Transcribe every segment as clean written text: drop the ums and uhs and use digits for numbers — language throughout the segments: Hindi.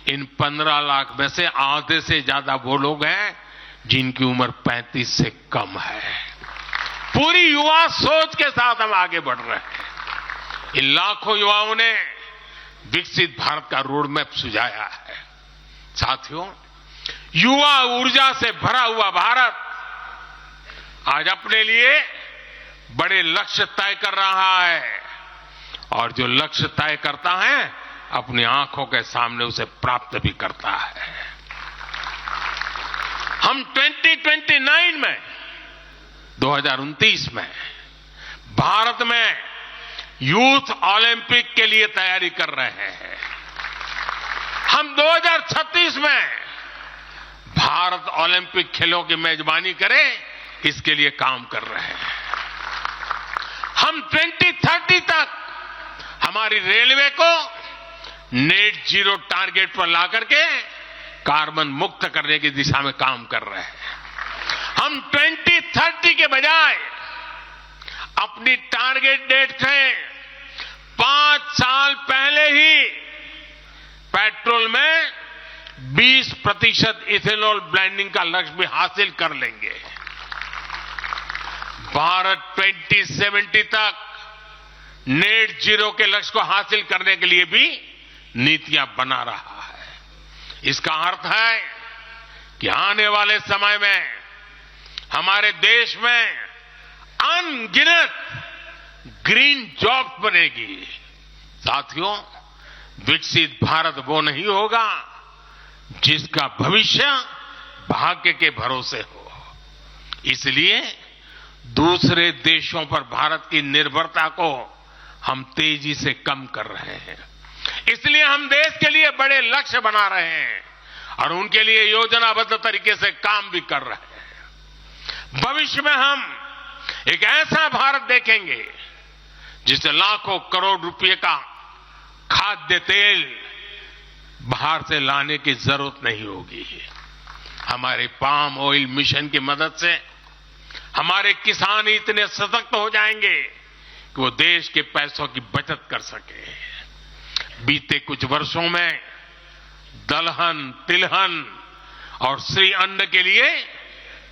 इन 15 लाख में से आधे से ज्यादा वो लोग हैं जिनकी उम्र 35 से कम है। पूरी युवा सोच के साथ हम आगे बढ़ रहे हैं। इन लाखों युवाओं ने विकसित भारत का रोड मैप सुझाया है। साथियों, युवा ऊर्जा से भरा हुआ भारत आज अपने लिए बड़े लक्ष्य तय कर रहा है और जो लक्ष्य तय करता है अपनी आंखों के सामने उसे प्राप्त भी करता है। हम 2029 में 2029 में भारत में यूथ ओलंपिक के लिए तैयारी कर रहे हैं। हम 2036 में भारत ओलंपिक खेलों की मेजबानी करे इसके लिए काम कर रहे हैं। हम 2030 तक हमारी रेलवे को नेट जीरो टारगेट पर ला करके कार्बन मुक्त करने की दिशा में काम कर रहे हैं। हम 2030 के बजाय अपनी टारगेट डेट से 5 साल पहले ही पेट्रोल में 20% इथेनॉल ब्लेंडिंग का लक्ष्य भी हासिल कर लेंगे। भारत 2070 तक नेट जीरो के लक्ष्य को हासिल करने के लिए भी नीतियां बना रहा है। इसका अर्थ है कि आने वाले समय में हमारे देश में अनगिनत ग्रीन जॉब्स बनेगी। साथियों, विकसित भारत वो नहीं होगा जिसका भविष्य भाग्य के भरोसे हो। इसलिए दूसरे देशों पर भारत की निर्भरता को हम तेजी से कम कर रहे हैं। इसलिए हम देश के लिए बड़े लक्ष्य बना रहे हैं और उनके लिए योजनाबद्ध तरीके से काम भी कर रहे हैं। भविष्य में हम एक ऐसा भारत देखेंगे जिसे लाखों करोड़ रुपए का खाद्य तेल बाहर से लाने की जरूरत नहीं होगी। हमारे पाम ऑयल मिशन की मदद से हमारे किसान इतने सशक्त हो जाएंगे कि वो देश के पैसों की बचत कर सके। बीते कुछ वर्षों में दलहन, तिलहन और श्री अन्न के लिए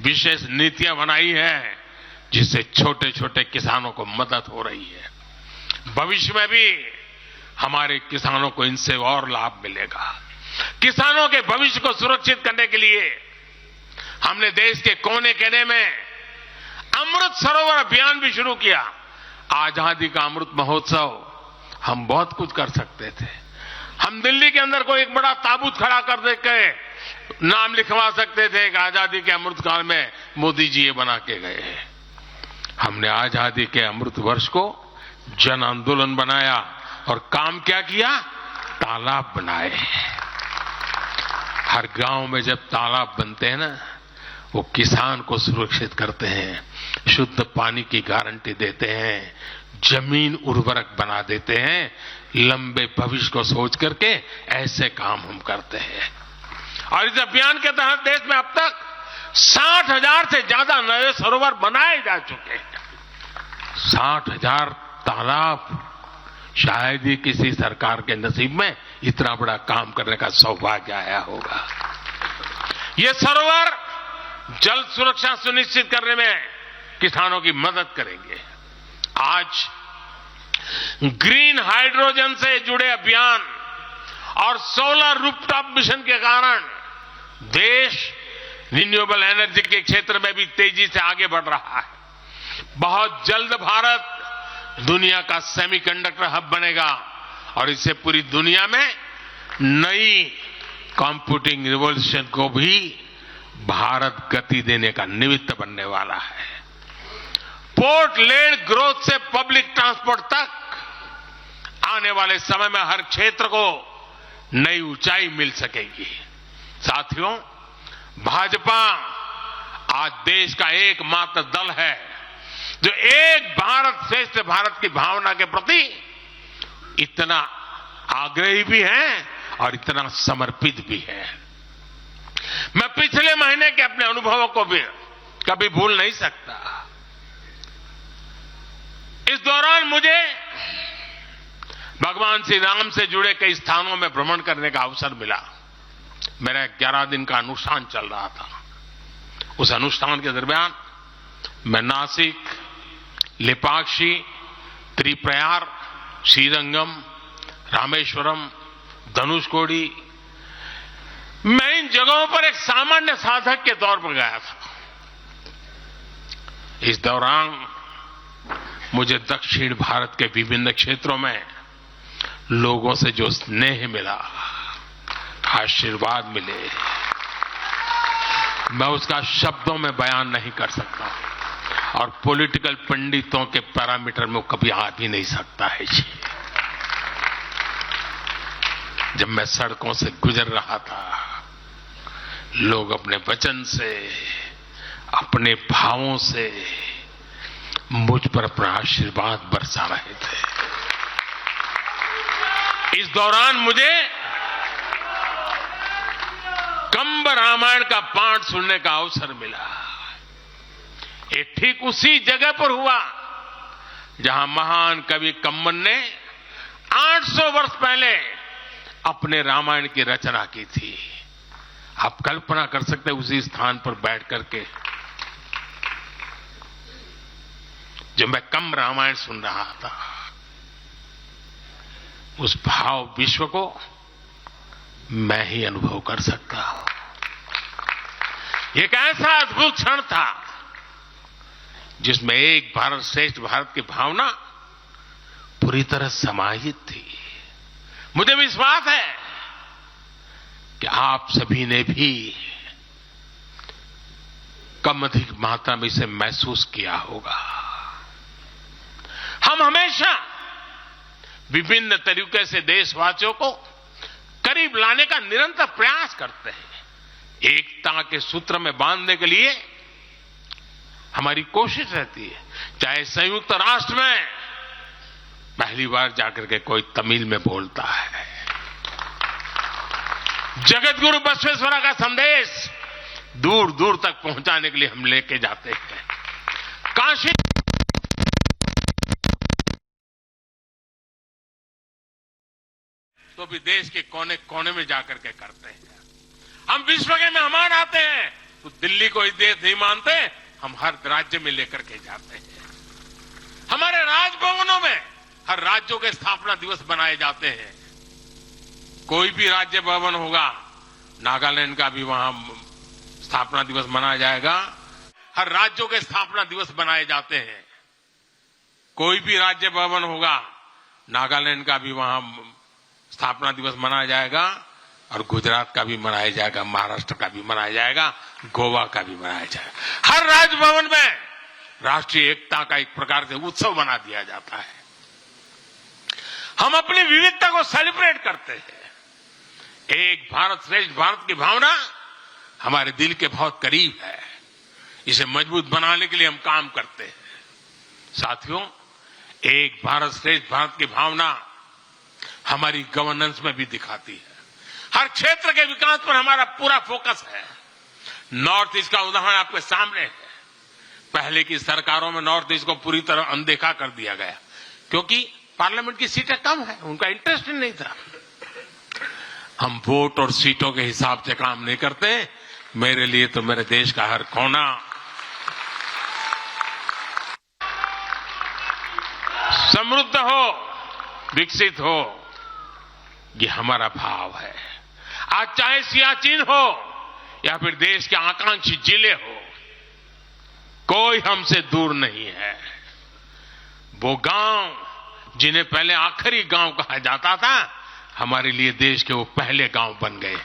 विशेष नीतियां बनाई है जिससे छोटे छोटे किसानों को मदद हो रही है। भविष्य में भी हमारे किसानों को इनसे और लाभ मिलेगा। किसानों के भविष्य को सुरक्षित करने के लिए हमने देश के कोने कोने में अमृत सरोवर अभियान भी शुरू किया। आजादी का अमृत महोत्सव हम बहुत कुछ कर सकते थे। हम दिल्ली के अंदर कोई एक बड़ा ताबूत खड़ा कर दे के नाम लिखवा सकते थे कि आजादी के अमृत काल में मोदी जी ये बना के गए हैं। हमने आजादी के अमृत वर्ष को जन आंदोलन बनाया और काम क्या किया? तालाब बनाए। हर गांव में जब तालाब बनते हैं ना, वो किसान को सुरक्षित करते हैं, शुद्ध पानी की गारंटी देते हैं, जमीन उर्वरक बना देते हैं। लंबे भविष्य को सोच करके ऐसे काम हम करते हैं। और इस अभियान के तहत देश में अब तक 60,000 से ज्यादा नए सरोवर बनाए जा चुके हैं। 60,000 तालाब, शायद ही किसी सरकार के नसीब में इतना बड़ा काम करने का सौभाग्य आया होगा। ये सरोवर जल सुरक्षा सुनिश्चित करने में किसानों की मदद करेंगे। आज ग्रीन हाइड्रोजन से जुड़े अभियान और सोलर रूफटॉप मिशन के कारण देश रिन्यूएबल एनर्जी के क्षेत्र में भी तेजी से आगे बढ़ रहा है। बहुत जल्द भारत दुनिया का सेमीकंडक्टर हब बनेगा और इससे पूरी दुनिया में नई कंप्यूटिंग रिवॉल्यूशन को भी भारत गति देने का निमित्त बनने वाला है। पोर्ट लेड ग्रोथ से पब्लिक ट्रांसपोर्ट तक आने वाले समय में हर क्षेत्र को नई ऊंचाई मिल सकेगी। साथियों, भाजपा आज देश का एकमात्र दल है जो एक भारत श्रेष्ठ भारत की भावना के प्रति इतना आग्रही भी है और इतना समर्पित भी है। मैं पिछले महीने के अपने अनुभवों को भी कभी भूल नहीं सकता। इस दौरान मुझे भगवान श्री राम से जुड़े कई स्थानों में भ्रमण करने का अवसर मिला। मेरा 11 दिन का अनुष्ठान चल रहा था। उस अनुष्ठान के दरमियान मैं नासिक, लेपाक्षी, त्रिप्रयार, श्रीरंगम, रामेश्वरम, धनुषकोडी, मैं इन जगहों पर एक सामान्य साधक के तौर पर गया था। इस दौरान मुझे दक्षिण भारत के विभिन्न क्षेत्रों में लोगों से जो स्नेह मिला, आशीर्वाद मिले, मैं उसका शब्दों में बयान नहीं कर सकता और पॉलिटिकल पंडितों के पैरामीटर में कभी आ भी नहीं सकता है जी। जब मैं सड़कों से गुजर रहा था, लोग अपने वचन से, अपने भावों से मुझ पर अपना आशीर्वाद बरसा रहे थे। इस दौरान मुझे कंब रामायण का पाठ सुनने का अवसर मिला। ये ठीक उसी जगह पर हुआ जहां महान कवि कंबन ने 800 वर्ष पहले अपने रामायण की रचना की थी। आप कल्पना कर सकते हैं उसी स्थान पर बैठ करके जब मैं कंब रामायण सुन रहा था, उस भाव विश्व को मैं ही अनुभव कर सकता हूं। एक ऐसा अद्भुत क्षण था जिसमें एक भारत श्रेष्ठ भारत की भावना पूरी तरह समाहित थी। मुझे विश्वास है कि आप सभी ने भी कम अधिक मात्रा में इसे महसूस किया होगा। हम हमेशा विभिन्न तरीके से देशवासियों को करीब लाने का निरंतर प्रयास करते हैं। एकता के सूत्र में बांधने के लिए हमारी कोशिश रहती है। चाहे संयुक्त राष्ट्र में पहली बार जाकर के कोई तमिल में बोलता है, जगत गुरु बसवेश्वरा का संदेश दूर दूर तक पहुंचाने के लिए हम लेके जाते हैं। काशी तो भी देश के कोने कोने में जाकर के करते हैं। हम विश्व के मेहमान आते हैं तो दिल्ली को इस देश नहीं मानते, हम हर राज्य में लेकर के जाते हैं। हमारे राजभवनों में हर राज्यों के स्थापना दिवस मनाए जाते हैं। कोई भी राज्य भवन होगा, नागालैंड का भी वहां स्थापना दिवस मनाया जाएगा। हर राज्यों के स्थापना दिवस मनाए जाते हैं। कोई भी राज्य भवन होगा, नागालैंड का भी वहां स्थापना दिवस मनाया जाएगा और गुजरात का भी मनाया जाएगा, महाराष्ट्र का भी मनाया जाएगा, गोवा का भी मनाया जाएगा। हर राजभवन में राष्ट्रीय एकता का एक प्रकार से उत्सव बना दिया जाता है। हम अपनी विविधता को सेलिब्रेट करते हैं। एक भारत श्रेष्ठ भारत की भावना हमारे दिल के बहुत करीब है। इसे मजबूत बनाने के लिए हम काम करते हैं। साथियों, एक भारत श्रेष्ठ भारत की भावना हमारी गवर्नेंस में भी दिखाती है। हर क्षेत्र के विकास पर हमारा पूरा फोकस है। नॉर्थ ईस्ट का उदाहरण आपके सामने है। पहले की सरकारों में नॉर्थ ईस्ट को पूरी तरह अनदेखा कर दिया गया क्योंकि पार्लियामेंट की सीटें कम है, उनका इंटरेस्ट ही नहीं था। हम वोट और सीटों के हिसाब से काम नहीं करते। मेरे लिए तो मेरे देश का हर कोना समृद्ध हो, विकसित हो, ये हमारा भाव है। आज चाहे सियाचिन हो या फिर देश के आकांक्षी जिले हो, कोई हमसे दूर नहीं है। वो गांव जिन्हें पहले आखिरी गांव कहा जाता था, हमारे लिए देश के वो पहले गांव बन गए।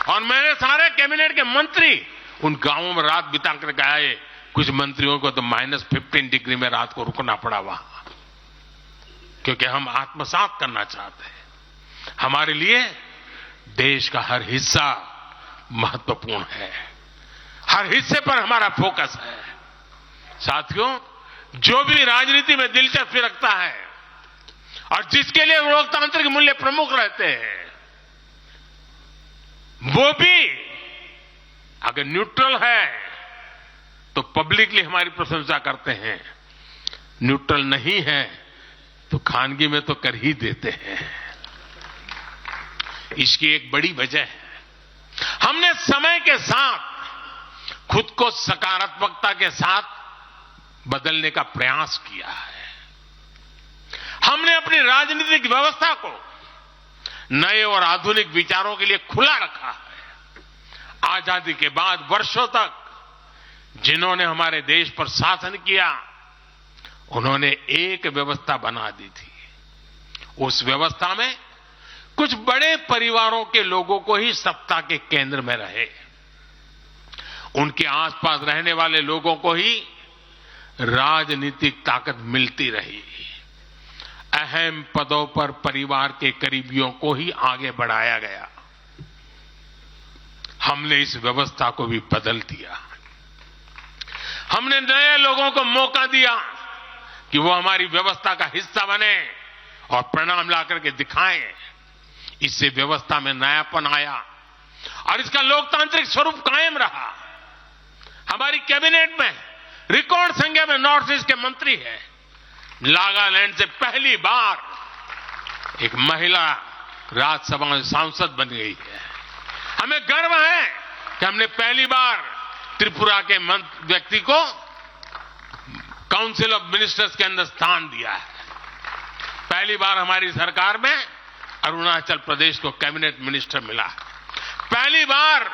और मेरे सारे कैबिनेट के मंत्री उन गांवों में रात बिता करके आए। कुछ मंत्रियों को तो -15 डिग्री में रात को रुकना पड़ा वहां, क्योंकि हम आत्मसात करना चाहते हैं। हमारे लिए देश का हर हिस्सा महत्वपूर्ण है। हर हिस्से पर हमारा फोकस है। साथियों, जो भी राजनीति में दिलचस्पी रखता है और जिसके लिए लोकतांत्रिक मूल्य प्रमुख रहते हैं, वो भी अगर न्यूट्रल है तो पब्लिकली हमारी प्रशंसा करते हैं। न्यूट्रल नहीं है तो खानगी में तो कर ही देते हैं। इसकी एक बड़ी वजह है। हमने समय के साथ खुद को सकारात्मकता के साथ बदलने का प्रयास किया है। हमने अपनी राजनीतिक व्यवस्था को नए और आधुनिक विचारों के लिए खुला रखा है। आजादी के बाद वर्षों तक जिन्होंने हमारे देश पर शासन किया, उन्होंने एक व्यवस्था बना दी थी। उस व्यवस्था में कुछ बड़े परिवारों के लोगों को ही सत्ता के केंद्र में रहे, उनके आसपास रहने वाले लोगों को ही राजनीतिक ताकत मिलती रही। अहम पदों पर परिवार के करीबियों को ही आगे बढ़ाया गया। हमने इस व्यवस्था को भी बदल दिया। हमने नए लोगों को मौका दिया कि वो हमारी व्यवस्था का हिस्सा बने और परिणाम ला करके दिखाएं। इससे व्यवस्था में नयापन आया और इसका लोकतांत्रिक स्वरूप कायम रहा। हमारी कैबिनेट में रिकॉर्ड संख्या में नॉर्थ ईस्ट के मंत्री हैं। नागालैंड से पहली बार एक महिला राज्यसभा में सांसद बन गई है। हमें गर्व है कि हमने पहली बार त्रिपुरा के व्यक्ति को काउंसिल ऑफ मिनिस्टर्स के अंदर स्थान दिया है। पहली बार हमारी सरकार में अरुणाचल प्रदेश को कैबिनेट मिनिस्टर मिला है। पहली बार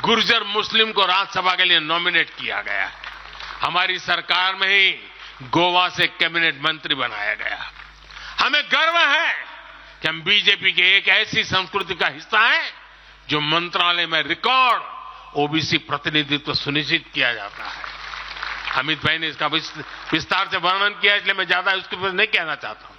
गुर्जर मुस्लिम को राज्यसभा के लिए नॉमिनेट किया गया है। हमारी सरकार में ही गोवा से कैबिनेट मंत्री बनाया गया। हमें गर्व है कि हम बीजेपी के एक ऐसी संस्कृति का हिस्सा है जो मंत्रालय में रिकॉर्ड ओबीसी प्रतिनिधित्व सुनिश्चित किया जाता है। अमित भाई ने इसका विस्तार से वर्णन किया, इसलिए मैं ज्यादा उसके ऊपर नहीं कहना चाहता हूं।